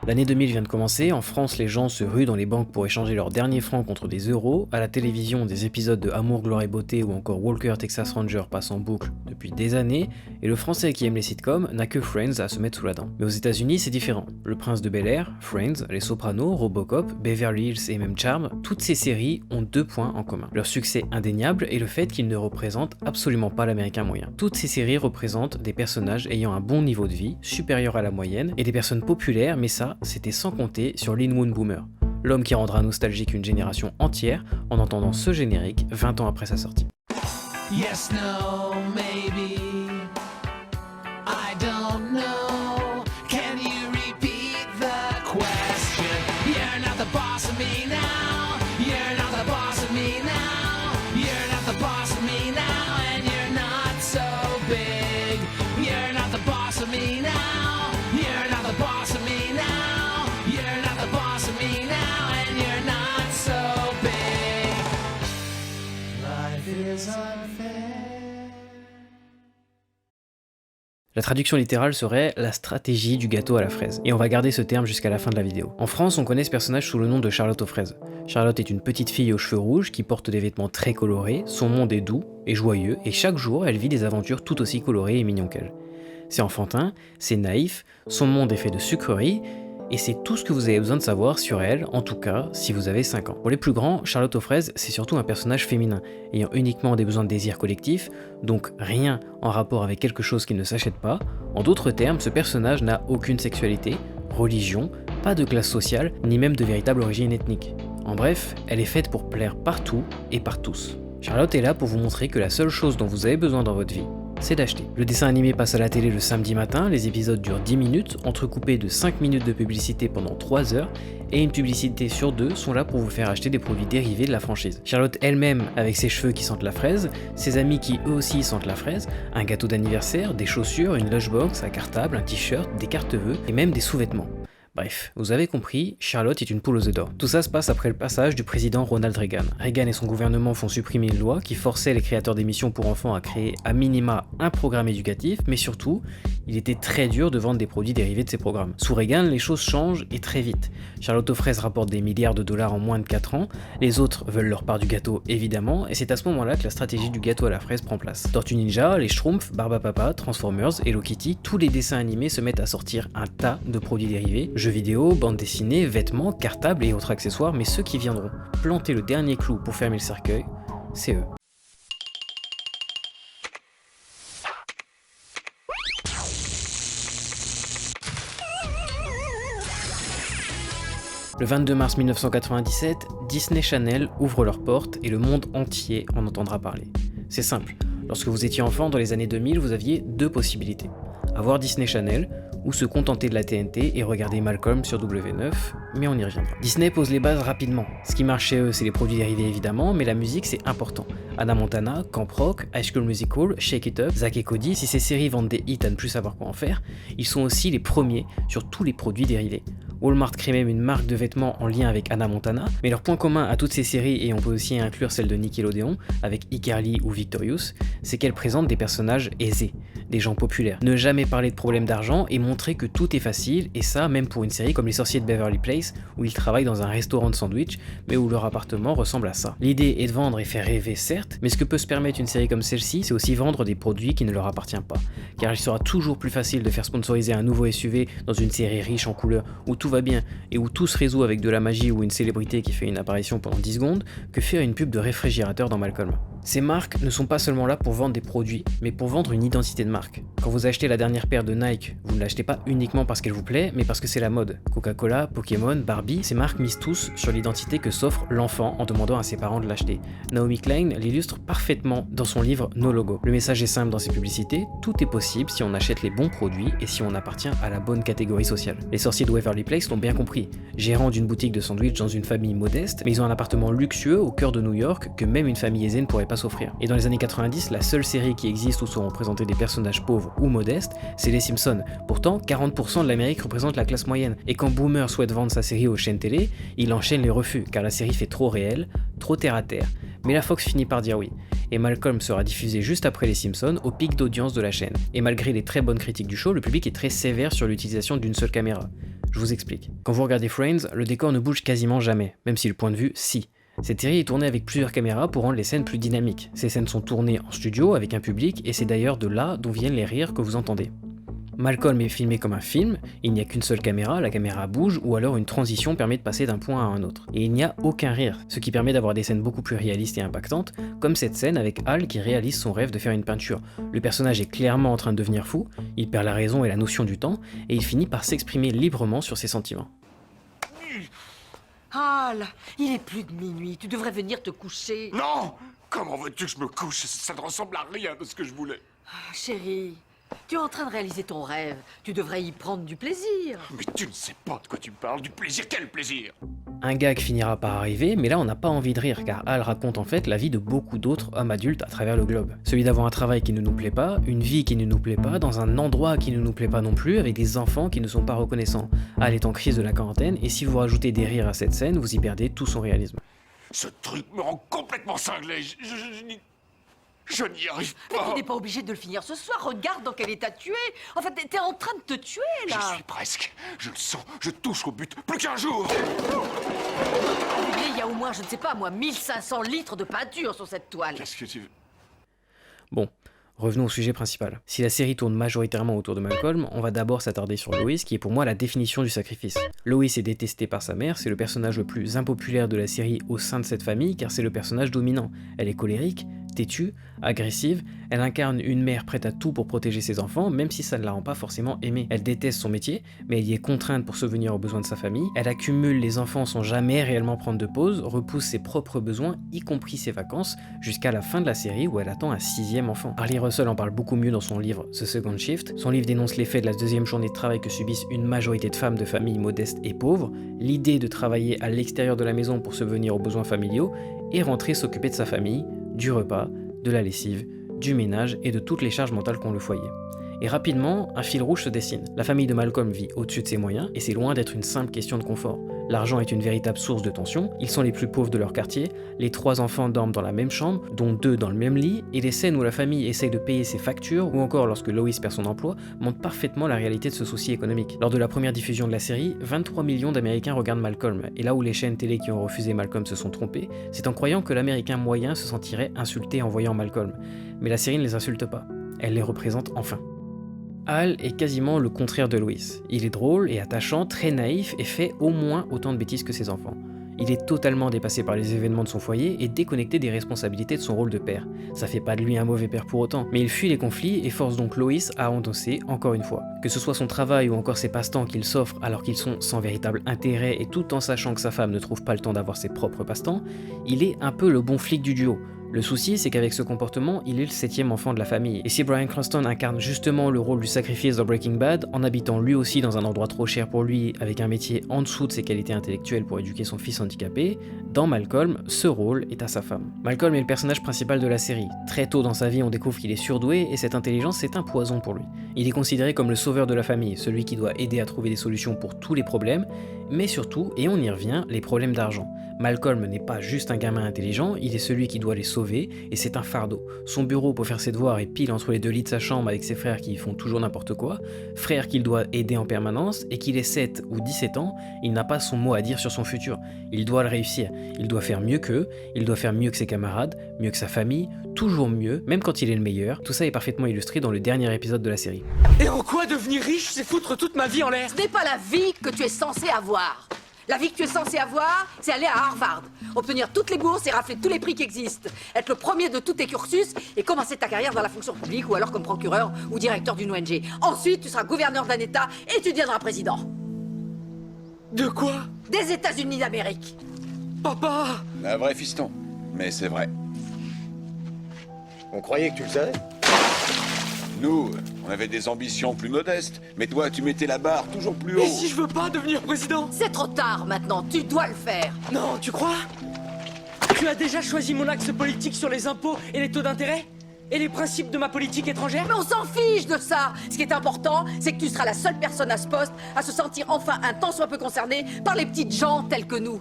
L'année 2000 vient de commencer, en France les gens se ruent dans les banques pour échanger leurs derniers francs contre des euros, à la télévision des épisodes de Amour, Gloire et Beauté ou encore Walker Texas Ranger passent en boucle depuis des années, et le français qui aime les sitcoms n'a que Friends à se mettre sous la dent. Mais aux États-Unis c'est différent. Le Prince de Bel-Air, Friends, Les Sopranos, Robocop, Beverly Hills et même Charmed, toutes ces séries ont deux points en commun. Leur succès indéniable et le fait qu'ils ne représentent absolument pas l'américain moyen. Toutes ces séries représentent des personnages ayant un bon niveau de vie, supérieur à la moyenne, et des personnes populaires, mais ça, c'était sans compter sur Lin Woon Boomer, l'homme qui rendra nostalgique une génération entière en entendant ce générique 20 ans après sa sortie. Yes, no, maybe, I don't know, can you repeat the question? You're not the boss of me now, you're not the boss of me now, you're not the boss of me now, and you're not so big, you're not the boss of me now, you're not the boss of me now, you're not the boss of me now, and you're not so big. Life is unfair. La traduction littérale serait la stratégie du gâteau à la fraise, et on va garder ce terme jusqu'à la fin de la vidéo. En France, on connaît ce personnage sous le nom de Charlotte aux fraises. Charlotte est une petite fille aux cheveux rouges qui porte des vêtements très colorés, son monde est doux et joyeux, et chaque jour, elle vit des aventures tout aussi colorées et mignons qu'elle. C'est enfantin, c'est naïf, son monde est fait de sucreries, et c'est tout ce que vous avez besoin de savoir sur elle, en tout cas si vous avez 5 ans. Pour les plus grands, Charlotte aux fraises, c'est surtout un personnage féminin, ayant uniquement des besoins de désir collectif, donc rien en rapport avec quelque chose qui ne s'achète pas. En d'autres termes, ce personnage n'a aucune sexualité, religion, pas de classe sociale, ni même de véritable origine ethnique. En bref, elle est faite pour plaire partout et par tous. Charlotte est là pour vous montrer que la seule chose dont vous avez besoin dans votre vie, c'est d'acheter. Le dessin animé passe à la télé le samedi matin, les épisodes durent 10 minutes, entrecoupés de 5 minutes de publicité pendant 3 heures, et une publicité sur 2 sont là pour vous faire acheter des produits dérivés de la franchise. Charlotte elle-même, avec ses cheveux qui sentent la fraise, ses amis qui eux aussi sentent la fraise, un gâteau d'anniversaire, des chaussures, une lunchbox, un cartable, un t-shirt, des cartes-vœux, et même des sous-vêtements. Bref, vous avez compris, Charlotte est une poule aux œufs d'or. Tout ça se passe après le passage du président Ronald Reagan. Reagan et son gouvernement font supprimer une loi qui forçait les créateurs d'émissions pour enfants à créer à minima un programme éducatif, mais surtout, il était très dur de vendre des produits dérivés de ces programmes. Sous Reagan, les choses changent et très vite. Charlotte aux fraises rapporte des milliards de dollars en moins de 4 ans, les autres veulent leur part du gâteau évidemment, et c'est à ce moment-là que la stratégie du gâteau à la fraise prend place. Tortue Ninja, les Schtroumpfs, Barbapapa, Transformers, Hello Kitty, tous les dessins animés se mettent à sortir un tas de produits dérivés, jeux vidéo, bandes dessinées, vêtements, cartables et autres accessoires, mais ceux qui viendront planter le dernier clou pour fermer le cercueil, c'est eux. Le 22 mars 1997, Disney Channel ouvre leurs portes et le monde entier en entendra parler. C'est simple, lorsque vous étiez enfant dans les années 2000, vous aviez deux possibilités. Avoir Disney Channel ou se contenter de la TNT et regarder Malcolm sur W9, mais on y reviendra. Disney pose les bases rapidement. Ce qui marche chez eux, c'est les produits dérivés évidemment, mais la musique c'est important. Hannah Montana, Camp Rock, High School Musical, Shake It Up, Zack et Cody, si ces séries vendent des hits à ne plus savoir quoi en faire, ils sont aussi les premiers sur tous les produits dérivés. Walmart crée même une marque de vêtements en lien avec Hannah Montana, mais leur point commun à toutes ces séries, et on peut aussi inclure celle de Nickelodeon, avec iCarly ou Victorious, c'est qu'elles présentent des personnages aisés, des gens populaires. Ne jamais parler de problèmes d'argent et montrer que tout est facile, et ça même pour une série comme Les Sorciers de Beverly Place, où ils travaillent dans un restaurant de sandwich, mais où leur appartement ressemble à ça. L'idée est de vendre et faire rêver certes, mais ce que peut se permettre une série comme celle-ci, c'est aussi vendre des produits qui ne leur appartiennent pas. Car il sera toujours plus facile de faire sponsoriser un nouveau SUV dans une série riche en couleurs, où tout va bien et où tout se résout avec de la magie ou une célébrité qui fait une apparition pendant 10 secondes, que faire une pub de réfrigérateur dans Malcolm. Ces marques ne sont pas seulement là pour vendre des produits, mais pour vendre une identité de marque. Quand vous achetez la dernière paire de Nike, vous ne l'achetez pas uniquement parce qu'elle vous plaît, mais parce que c'est la mode. Coca-Cola, Pokémon, Barbie, ces marques misent tous sur l'identité que s'offre l'enfant en demandant à ses parents de l'acheter. Naomi Klein l'illustre parfaitement dans son livre No Logo. Le message est simple dans ses publicités, tout est possible si on achète les bons produits et si on appartient à la bonne catégorie sociale. Les sorciers de Waverly Place l'ont bien compris. Gérants d'une boutique de sandwich dans une famille modeste, mais ils ont un appartement luxueux au cœur de New York que même une famille aisée ne pourrait pas s'offrir. Et dans les années 90, la seule série qui existe où seront présentés des personnages pauvres ou modestes, c'est les Simpsons. Pourtant, 40% de l'Amérique représente la classe moyenne. Et quand Boomer souhaite vendre sa série aux chaînes télé, il enchaîne les refus, car la série fait trop réel, trop terre à terre. Mais la Fox finit par dire oui. et Malcolm sera diffusé juste après les Simpsons au pic d'audience de la chaîne. Et malgré les très bonnes critiques du show, le public est très sévère sur l'utilisation d'une seule caméra. Je vous explique. Quand vous regardez Friends, le décor ne bouge quasiment jamais, même si le point de vue, si. Cette série est tournée avec plusieurs caméras pour rendre les scènes plus dynamiques. Ces scènes sont tournées en studio avec un public et c'est d'ailleurs de là dont viennent les rires que vous entendez. Malcolm est filmé comme un film, il n'y a qu'une seule caméra, la caméra bouge ou alors une transition permet de passer d'un point à un autre. Et il n'y a aucun rire, ce qui permet d'avoir des scènes beaucoup plus réalistes et impactantes, comme cette scène avec Hal qui réalise son rêve de faire une peinture. Le personnage est clairement en train de devenir fou, il perd la raison et la notion du temps, et il finit par s'exprimer librement sur ses sentiments. Hal, il est plus de minuit, tu devrais venir te coucher. Non! Comment veux-tu que je me couche? Ça ne ressemble à rien de ce que je voulais. Chérie, tu es en train de réaliser ton rêve, tu devrais y prendre du plaisir. Mais tu ne sais pas de quoi tu me parles. Du plaisir, quel plaisir? Un gag finira par arriver, mais là on n'a pas envie de rire, car Hal raconte en fait la vie de beaucoup d'autres hommes adultes à travers le globe. Celui d'avoir un travail qui ne nous plaît pas, une vie qui ne nous plaît pas, dans un endroit qui ne nous plaît pas non plus, avec des enfants qui ne sont pas reconnaissants. Hal est en crise de la quarantaine, et si vous rajoutez des rires à cette scène, vous y perdez tout son réalisme. Ce truc me rend complètement cinglé. Je n'y arrive Mais pas. tu n'es pas obligé de le finir ce soir, regarde dans quel état tu es. En fait, t'es en train de te tuer, là. Je suis presque. Je le sens. Je touche au but. Plus qu'un jour. Il y a au moins, je ne sais pas, moi, 1500 litres de peinture sur cette toile. Qu'est-ce que tu veux? Bon, revenons au sujet principal. Si la série tourne majoritairement autour de Malcolm, on va d'abord s'attarder sur Lois, qui est pour moi la définition du sacrifice. Lois est détestée par sa mère, c'est le personnage le plus impopulaire de la série au sein de cette famille, car c'est le personnage dominant. Elle est colérique, têtue, agressive, elle incarne une mère prête à tout pour protéger ses enfants, même si ça ne la rend pas forcément aimée. Elle déteste son métier, mais elle y est contrainte pour subvenir aux besoins de sa famille, elle accumule les enfants sans jamais réellement prendre de pause, repousse ses propres besoins, y compris ses vacances, jusqu'à la fin de la série où elle attend un 6e enfant. Harley Russell en parle beaucoup mieux dans son livre The Second Shift. Son livre dénonce l'effet de la deuxième journée de travail que subissent une majorité de femmes de familles modestes et pauvres, l'idée de travailler à l'extérieur de la maison pour subvenir aux besoins familiaux, et rentrer s'occuper de sa famille, du repas, de la lessive, du ménage et de toutes les charges mentales qu'ont le foyer. Et rapidement, un fil rouge se dessine. La famille de Malcolm vit au-dessus de ses moyens, et c'est loin d'être une simple question de confort. L'argent est une véritable source de tension, ils sont les plus pauvres de leur quartier, les 3 enfants dorment dans la même chambre, dont 2 dans le même lit, et les scènes où la famille essaye de payer ses factures, ou encore lorsque Lois perd son emploi, montrent parfaitement la réalité de ce souci économique. Lors de la première diffusion de la série, 23 millions d'Américains regardent Malcolm, et là où les chaînes télé qui ont refusé Malcolm se sont trompées, c'est en croyant que l'Américain moyen se sentirait insulté en voyant Malcolm. Mais la série ne les insulte pas, elle les représente enfin. Hal est quasiment le contraire de Lois. Il est drôle et attachant, très naïf et fait au moins autant de bêtises que ses enfants. Il est totalement dépassé par les événements de son foyer et déconnecté des responsabilités de son rôle de père. Ça fait pas de lui un mauvais père pour autant, mais il fuit les conflits et force donc Lois à endosser encore une fois. Que ce soit son travail ou encore ses passe-temps qu'il s'offre alors qu'ils sont sans véritable intérêt et tout en sachant que sa femme ne trouve pas le temps d'avoir ses propres passe-temps, il est un peu le bon flic du duo. Le souci, c'est qu'avec ce comportement, il est le 7e enfant de la famille. Et si Bryan Cranston incarne justement le rôle du sacrifice dans Breaking Bad, en habitant lui aussi dans un endroit trop cher pour lui, avec un métier en dessous de ses qualités intellectuelles pour éduquer son fils handicapé, dans Malcolm, ce rôle est à sa femme. Malcolm est le personnage principal de la série. Très tôt dans sa vie, on découvre qu'il est surdoué et cette intelligence est un poison pour lui. Il est considéré comme le sauveur de la famille, celui qui doit aider à trouver des solutions pour tous les problèmes, mais surtout, et on y revient, les problèmes d'argent. Malcolm n'est pas juste un gamin intelligent, il est celui qui doit les sauver, et c'est un fardeau. Son bureau pour faire ses devoirs est pile entre les 2 lits de sa chambre avec ses frères qui font toujours n'importe quoi, frère qu'il doit aider en permanence, et qu'il ait 7 ou 17 ans, il n'a pas son mot à dire sur son futur. Il doit le réussir, il doit faire mieux qu'eux, il doit faire mieux que ses camarades, mieux que sa famille, toujours mieux, même quand il est le meilleur. Tout ça est parfaitement illustré dans le dernier épisode de la série. Et en quoi devenir riche, c'est foutre toute ma vie en l'air? Ce n'est pas la vie que tu es censé avoir. La vie que tu es censé avoir, c'est aller à Harvard, obtenir toutes les bourses et rafler tous les prix qui existent, être le premier de tous tes cursus et commencer ta carrière dans la fonction publique ou alors comme procureur ou directeur d'une ONG. Ensuite, tu seras gouverneur d'un État et tu deviendras président. De quoi? Des États-Unis d'Amérique. Papa! Un vrai fiston, mais c'est vrai. On croyait que tu le savais. Nous, on avait des ambitions plus modestes, mais toi, tu mettais la barre toujours plus haut. Et si je veux pas devenir président? C'est trop tard maintenant, tu dois le faire. Non, tu crois? Tu as déjà choisi mon axe politique sur les impôts et les taux d'intérêt? Et les principes de ma politique étrangère? Mais on s'en fiche de ça. Ce qui est important, c'est que tu seras la seule personne à ce poste à se sentir enfin un tant soit peu concerné par les petites gens telles que nous.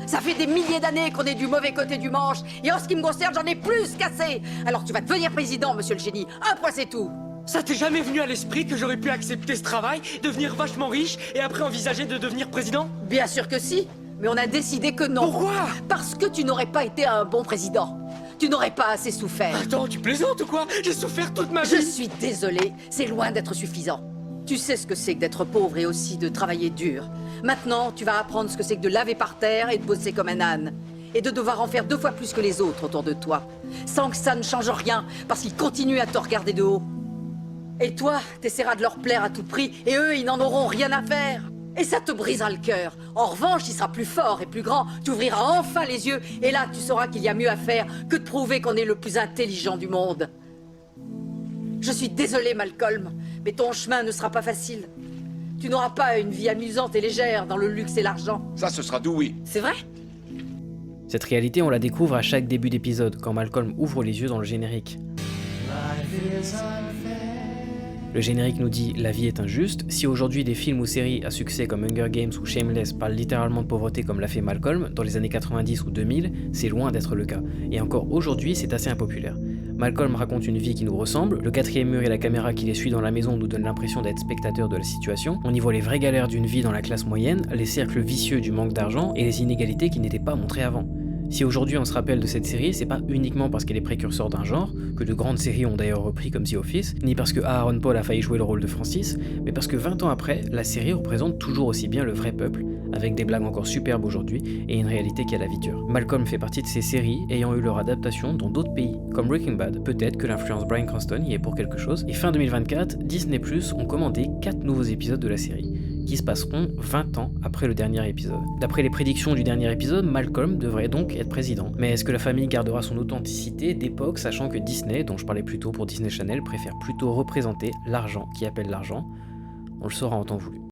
Ça fait des milliers d'années qu'on est du mauvais côté du manche, et en ce qui me concerne, j'en ai plus qu'assez. Alors tu vas devenir président, monsieur le génie. Un point, c'est tout. Ça t'est jamais venu à l'esprit que j'aurais pu accepter ce travail, devenir vachement riche et après envisager de devenir président? Bien sûr que si, mais on a décidé que non. Pourquoi? Parce que tu n'aurais pas été un bon président. Tu n'aurais pas assez souffert. Attends, tu plaisantes ou quoi? J'ai souffert toute ma Je vie. suis désolée, c'est loin d'être suffisant. Tu sais ce que c'est que d'être pauvre et aussi de travailler dur. Maintenant, tu vas apprendre ce que c'est que de laver par terre et de bosser comme un âne. Et de devoir en faire 2 fois plus que les autres autour de toi. Sans que ça ne change rien, parce qu'ils continuent à te regarder de haut. Et toi, t'essaieras de leur plaire à tout prix, et eux, ils n'en auront rien à faire. Et ça te brisera le cœur. En revanche, il sera plus fort et plus grand. Tu ouvriras enfin les yeux, et là, tu sauras qu'il y a mieux à faire que de prouver qu'on est le plus intelligent du monde. Je suis désolée, Malcolm, mais ton chemin ne sera pas facile. Tu n'auras pas une vie amusante et légère dans le luxe et l'argent. Ça, ce sera Dewey. C'est vrai? Cette réalité, on la découvre à chaque début d'épisode, quand Malcolm ouvre les yeux dans le générique. Le générique nous dit « La vie est injuste ». Si aujourd'hui des films ou séries à succès comme Hunger Games ou Shameless parlent littéralement de pauvreté comme l'a fait Malcolm, dans les années 90 ou 2000, c'est loin d'être le cas. Et encore aujourd'hui, c'est assez impopulaire. Malcolm raconte une vie qui nous ressemble, le 4e mur et la caméra qui les suit dans la maison nous donnent l'impression d'être spectateurs de la situation, on y voit les vraies galères d'une vie dans la classe moyenne, les cercles vicieux du manque d'argent et les inégalités qui n'étaient pas montrées avant. Si aujourd'hui on se rappelle de cette série, c'est pas uniquement parce qu'elle est précurseur d'un genre, que de grandes séries ont d'ailleurs repris comme The Office, ni parce que Aaron Paul a failli jouer le rôle de Francis, mais parce que 20 ans après, la série représente toujours aussi bien le vrai peuple, avec des blagues encore superbes aujourd'hui et une réalité qui a la vie dure. Malcolm fait partie de ces séries ayant eu leur adaptation dans d'autres pays, comme Breaking Bad, peut-être que l'influence Bryan Cranston y est pour quelque chose, et fin 2024, Disney+ ont commandé 4 nouveaux épisodes de la série, qui se passeront 20 ans après le dernier épisode. D'après les prédictions du dernier épisode, Malcolm devrait donc être président. Mais est-ce que la famille gardera son authenticité d'époque, sachant que Disney, dont je parlais plus tôt pour Disney Channel, préfère plutôt représenter l'argent qui appelle l'argent? On le saura en temps voulu.